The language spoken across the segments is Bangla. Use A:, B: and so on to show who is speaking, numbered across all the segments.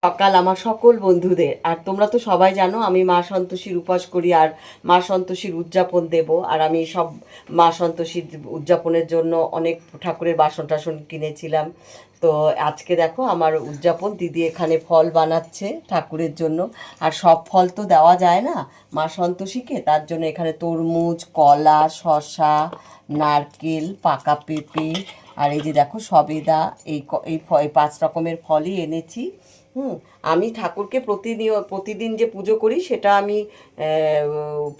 A: সকাল আমার সকল বন্ধুদের। আর তোমরা তো সবাই জানো আমি মা সন্তোষীর উপাস করি আর মা সন্তোষীর উদযাপন দেব। আর আমি সব মা সন্তোষীর উদযাপনের জন্য অনেক ঠাকুরের বাসন টাসন কিনেছিলাম। তো আজকে দেখো আমার উদযাপন, দিদি এখানে ফল বানাচ্ছে ঠাকুরের জন্য। আর সব ফল তো দেওয়া যায় না মা সন্তোষীকে, তার জন্য এখানে তরমুজ, কলা, শসা, নারকেল, পাকা পেঁপে আর এই যে দেখো সবেদা, এই 5 রকমের ফলই এনেছি। হুম। আমি ঠাকুরকে প্রতিদিন যে পুজো করি সেটা আমি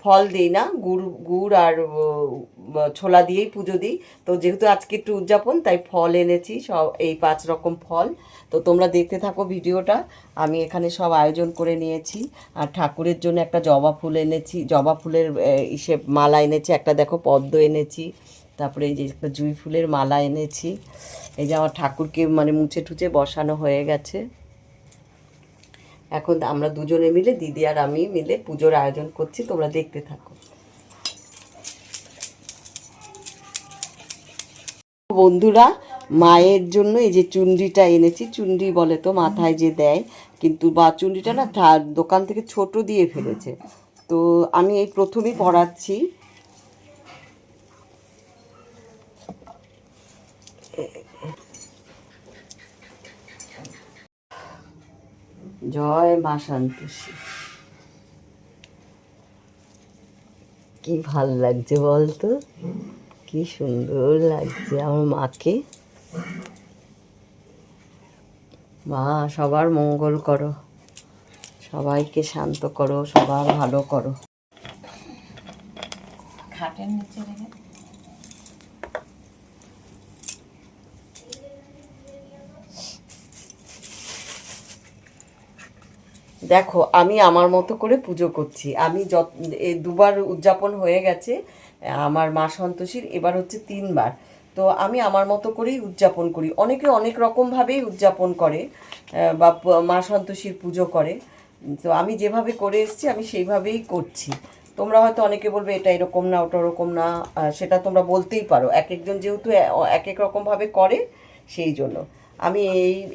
A: ফল দিই না, গুড় গুড় আর ছোলা দিয়েই পুজো দিই। তো যেহেতু আজকে একটু উদযাপন তাই ফল এনেছি, সব এই 5 রকম ফল। তো তোমরা দেখতে থাকো ভিডিওটা। আমি এখানে সব আয়োজন করে নিয়েছি। আর ঠাকুরের জন্য একটা জবা ফুল এনেছি, জবা ফুলের মালা এনেছি, একটা দেখো পদ্ম এনেছি, তারপরে এই যে একটা জুঁই ফুলের মালা এনেছি। এই যে আমার ঠাকুরকে মানে মুছে টুছে বসানো হয়ে গেছে। এখন আমরা দুজনে মিলে, দিদি আর আমি মিলে পুজোর আয়োজন করছি, তোমরা দেখতে থাকো। বন্ধুরা, মায়ের জন্য এই যে চুনরিটা এনেছি। চুনরি বলে তো মাথায় যে দেয়, কিন্তু বা চুনরিটা না দোকান থেকে ছোট দিয়ে ফেলেছে। তো আমি এই প্রথমেই পরাচ্ছি। জয় মা সন্তোষী। কি ভাল লাগছে বলতো, কি সুন্দর লাগছে আমার মাকে। মা সবার মঙ্গল করো, সবাইকে শান্ত করো, সবার ভালো করো। খাটের নিচে রেখে দেখো আমি আমার মতো করে পুজো করছি। আমি এই 2বার উদযাপন হয়ে গেছে আমার মা সন্তোষীর, এবার হচ্ছে 3বার। তো আমি আমার মতো করেই উদযাপন করি। অনেকে অনেক রকমভাবেই উদযাপন করে বা মা সন্তোষীর পুজো করে। তো আমি যেভাবে করে এসেছি আমি সেইভাবেই করছি। তোমরা হয়তো অনেকে বলবে এটা এরকম না, ওটা ওরকম না, সেটা তোমরা বলতেই পারো। এক একজন যেহেতু এক এক রকমভাবে করে, সেই জন্য আমি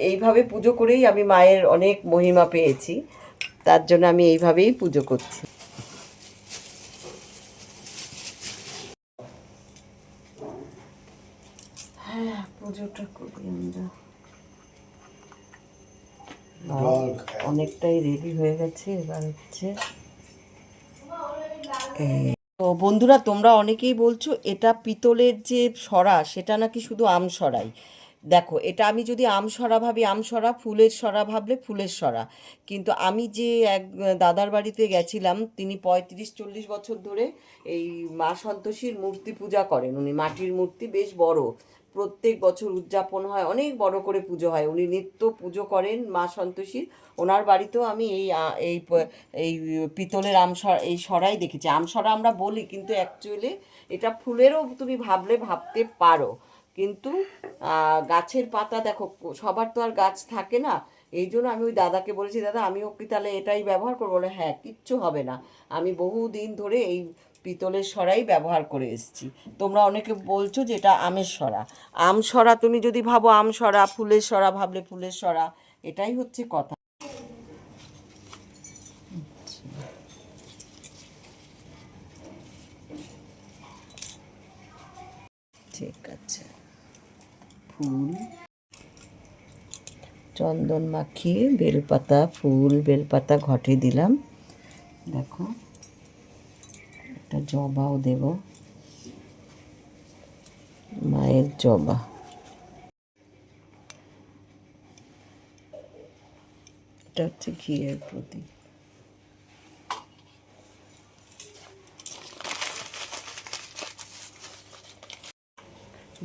A: এইভাবে পুজো করেই আমি মায়ের অনেক মহিমা পেয়েছি। তার জন্য আমি এইভাবেই পুজো করছি। হ্যাঁ, পুজোটা করি আমরা। অনেকটাই রেডি হয়ে গেছে, এবার হচ্ছে তো বন্ধুরা, তোমরা অনেকেই বলছো এটা পিতলের যে সরা সেটা নাকি শুধু আমসরাই। দেখো, এটা আমি যদি আমসরা ভাবি আমসরা, ফুলের সরা ভাবলে ফুলের সরা। কিন্তু আমি যে এক দাদার বাড়িতে গেছিলাম, তিনি 35-40 বছর ধরে এই মা সন্তোষীর মূর্তি পূজা করেন। উনি মাটির মূর্তি, বেশ বড়, প্রত্যেক বছর উদযাপন হয়, অনেক বড় করে পুজো হয়, উনি নিত্য পুজো করেন মা সন্তোষীর। ওনার বাড়িতেও আমি এই পিতলের এই সরাই দেখেছি। আমসরা আমরা বলি, কিন্তু অ্যাকচুয়ালি এটা ফুলেরও তুমি ভাবতে পারো। কিন্তু গাছের পাতা দেখো, সবার তো আর গাছ থাকে না। এই জন্য আমি ওই দাদাকে বলেছি, দাদা আমিও কি তাহলে এটাই ব্যবহার করবো? বলে হ্যাঁ, কিচ্ছু হবে না, আমি বহুদিন ধরে এই পিতলের সরাই ব্যবহার করে এসেছি। তোমরা অনেকে বলছো যে এটা আমের সরা। আমসরা তুমি যদি ভাবো আমসরা, ফুলের সরা ভাবলে ফুলের সরা, এটাই হচ্ছে কথা। ঠিক আছে, ফুল, চন্দন মাখিয়ে বেলপাতা, ফুল বেলপাতা ঘটে দিলাম। দেখো, একটা জবাও দেব, মায়ের জবা। এটা হচ্ছে ঘিয়ের প্রদীপ।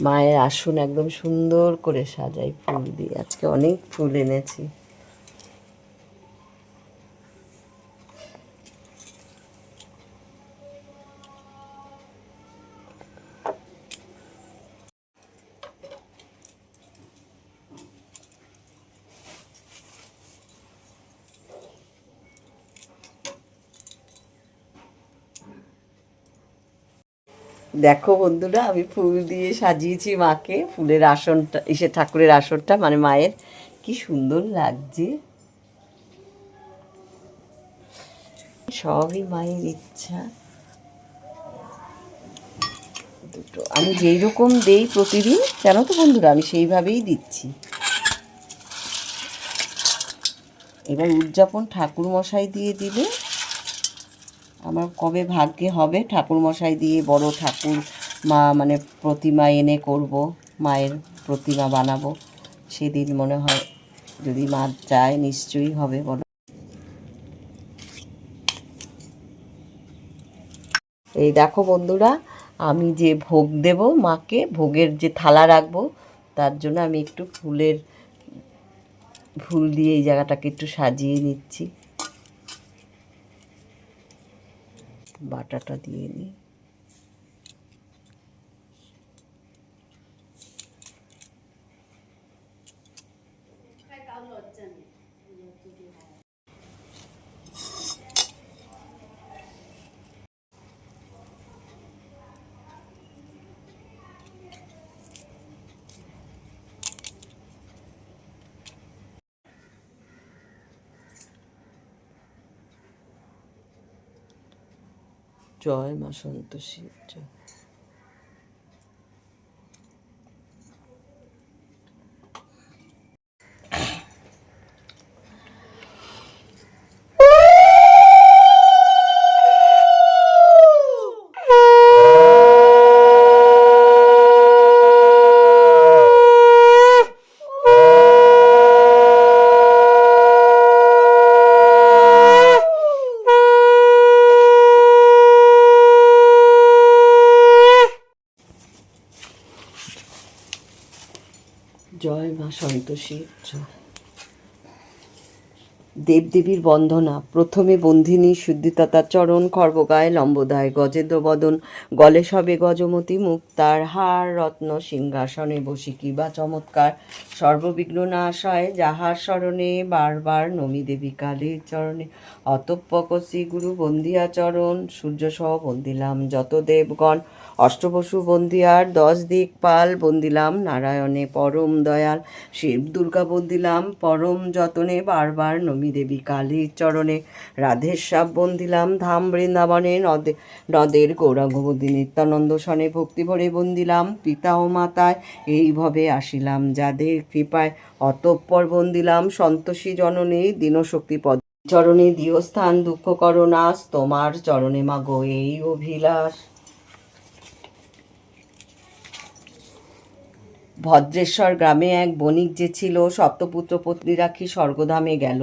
A: মায়ের আসন একদম সুন্দর করে সাজাই ফুল দিয়ে, আজকে অনেক ফুল এনেছি। দেখো বন্ধুরা, আমি ফুল দিয়ে সাজিয়েছি মাকে, ফুলের আসনটা, ঠাকুরের আসনটা মানে মায়ের, কি সুন্দর লাগছে। সবই মায়ের ইচ্ছা। দুটো আমি যেই রকম দেই প্রতিদিন, জানো তো বন্ধুরা, আমি সেইভাবেই দিচ্ছি। এবার উদযাপন ঠাকুরমশাই দিয়ে দিলে আমার কবে ভাগ্যে হবে ঠাকুরমশাই দিয়ে বড় ঠাকুর মা মানে প্রতিমা এনে করব, মায়ের প্রতিমা বানাবো। সেদিন মনে হয় যদি মা চায় নিশ্চয়ই হবে। বলো, এই দেখো বন্ধুরা, আমি যে ভোগ দেব মাকে, ভোগের যে থালা রাখবো, তার জন্য আমি একটু ফুল দিয়ে এই জায়গাটাকে একটু সাজিয়ে নিচ্ছি। বাটাটা দিয়ে নিই। জয় মা সন্তোষী জয়। জয় মা সন্তোষী জয়। দেবদেবীর বন্দনা। প্রথমে বন্ধিনী শুদ্ধিততা চরণ, খর্বগায় লম্বদায় গজেন্দ্র বদন, গলে সবে গজমতি মুক্তার হার, রত্ন সিংহাসনে বসি কি বা চমৎকার, সর্ববিঘ্ন নাশায় যাহার স্মরণে, বারবার নমি দেবী কালীর চরণে, অতঃপক শ্রী গুরু বন্দিয়া চরণ, সূর্য সহ বন্দিলাম যত দেবগণ, অষ্টবসু বন্দিয়ার 10 দিকপাল, বন্দিলাম নারায়ণে পরম দয়াল, শিব দুর্গা বন্দিলাম পরম যতনে, বারবার নমি দেবী কালীর চরণে, রাধেশ্যাম বন্দিলাম ধাম বৃন্দাবনে, নদের গৌরাঙ্গবতী নিত্যানন্দ সনে, ভক্তি ভরে বন্দিলাম পিতা ও মাতায়, এইভাবে আসিলাম যাদের কৃপায়, অতঃপর বন্দিলাম সন্তোষী জননী, দীনশক্তি পদ চরণে দিও স্থান, দুঃখ করো নাশ তোমার চরণে মাগো এই অভিলাষ। ভদ্রেশ্বর গ্রামে এক বণিক যে ছিল, সপ্তপুত্র পত্নী রাখি স্বর্গধামে গেল।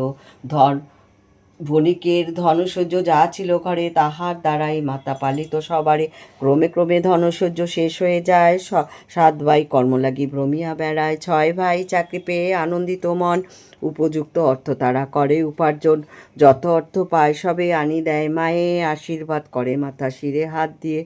A: বণিকের ধনসহ্য যা ছিল ঘরে, তাহার দ্বারাই মাতা পালিত সবারে। ক্রমে ক্রমে ধনসহ্য শেষ হয়ে যায়, 7 ভাই কর্মলাগি ভ্রমিয়া বেড়ায়, 6 ভাই চাকরি পেয়ে আনন্দিত মন, উপযুক্ত অর্থ তারা করে উপার্জন, যত অর্থ পায় সবে আনি দেয় মায়ে, আশীর্বাদ করে মাথা শিরে হাত দিয়ে।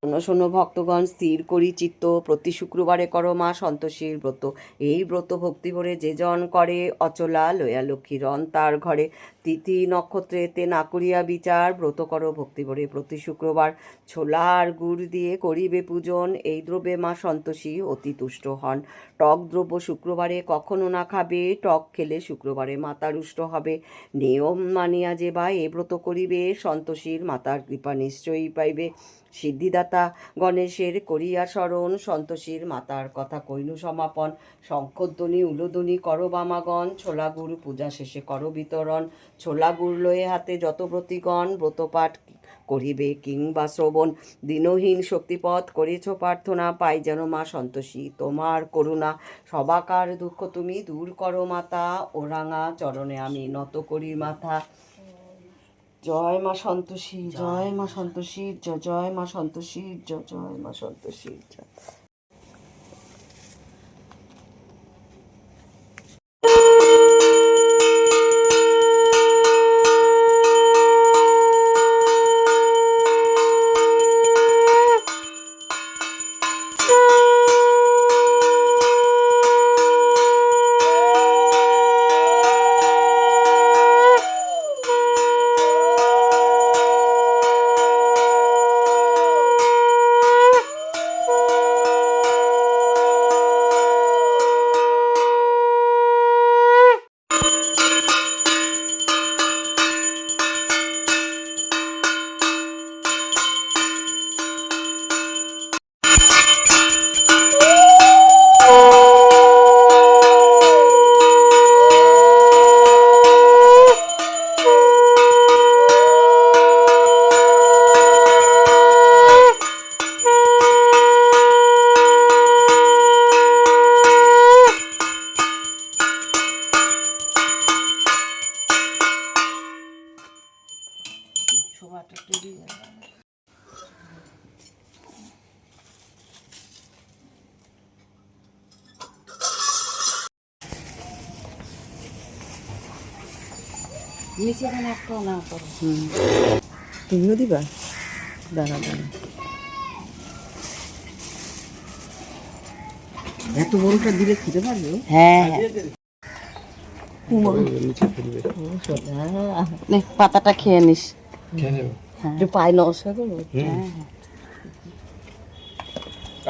A: শোনো শোনো ভক্তগণ, স্থির করি চিত্ত, প্রতি শুক্রবারে করো মা সন্তোষীর ব্রত, এই ব্রত ভক্তি ভরে যে জন করে, অচলা লয়া লক্ষ্মী রন তার ঘরে, তিথি নক্ষত্রেতে না করিয়া বিচার, ব্রত করো ভক্তি ভরে প্রতি শুক্রবার, ছোলা আর গুড় দিয়ে করিবে পূজন, এই দ্রব্যে মা সন্তোষী অতি তুষ্ট হন। টক দ্রব্য শুক্রবারে কখনো না খাবে, টক খেলে শুক্রবারে মাতা রুষ্ট হবে, নিয়ম মানিয়া যে বা এ ব্রত করিবে, সন্তোষীর মাতার কৃপা নিশ্চয়ই পাইবে। সিদ্ধিদাতা গণেশের করিয়া স্মরণ, সন্তোষীর মাতার কথা কইনু সমাপন, শঙ্খধ্বনি উলধ্বনি করো বামাগণ, ছোলা গুড় পূজা শেষে করো বিতরণ, ছোলা গুড় লয়ে হাতে যত ব্রতিগণ, ব্রতপাঠ করিবে কিংবা শ্রবণ, দিনহীন শক্তিপথ করেছ প্রার্থনা, পাই যেন মা সন্তোষী তোমার করুণা, সবাকার দুঃখ তুমি দূর করো মাতা, ওরাঙা চরণে আমি নত করি মাথা। জয় মা সন্তোষী জয় মা সন্তোষীর জয় মা সন্তোষীর জয় মা সন্তোষীর জয়।
B: বাটারটা দিয়ে যাবে। নিচে এখানে একটাও না করো।
A: তুমিও দিবা? দাঁড়া দাঁড়া, এত বড়টা দিলে খেতে পারবে?
B: হ্যাঁ
C: নিচে ফেলবে।
B: নে পাতাটা খেয়ে নিস।
C: খেয়ে নেবে।
A: একটু পায়ে নমস্কার করবো।
B: হ্যাঁ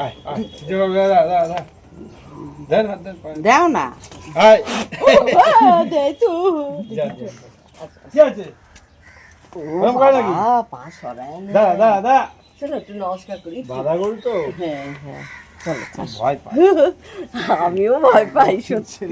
C: আয় আয় যেভাবে দা দা দা দেন হাত দেন পায়ে।
B: দাও না।
C: আয়
A: দে তো।
C: যা যা কি আছে ওরকম করে নাকি?
A: পা সরায় না।
C: দা দা দা
A: চলো একটু নমস্কার করি।
C: বাধা গরু তো
A: হ্যাঁ হ্যাঁ, চলো।
C: ভয় পায়।
A: আমিও ভয় পাই সত্যি।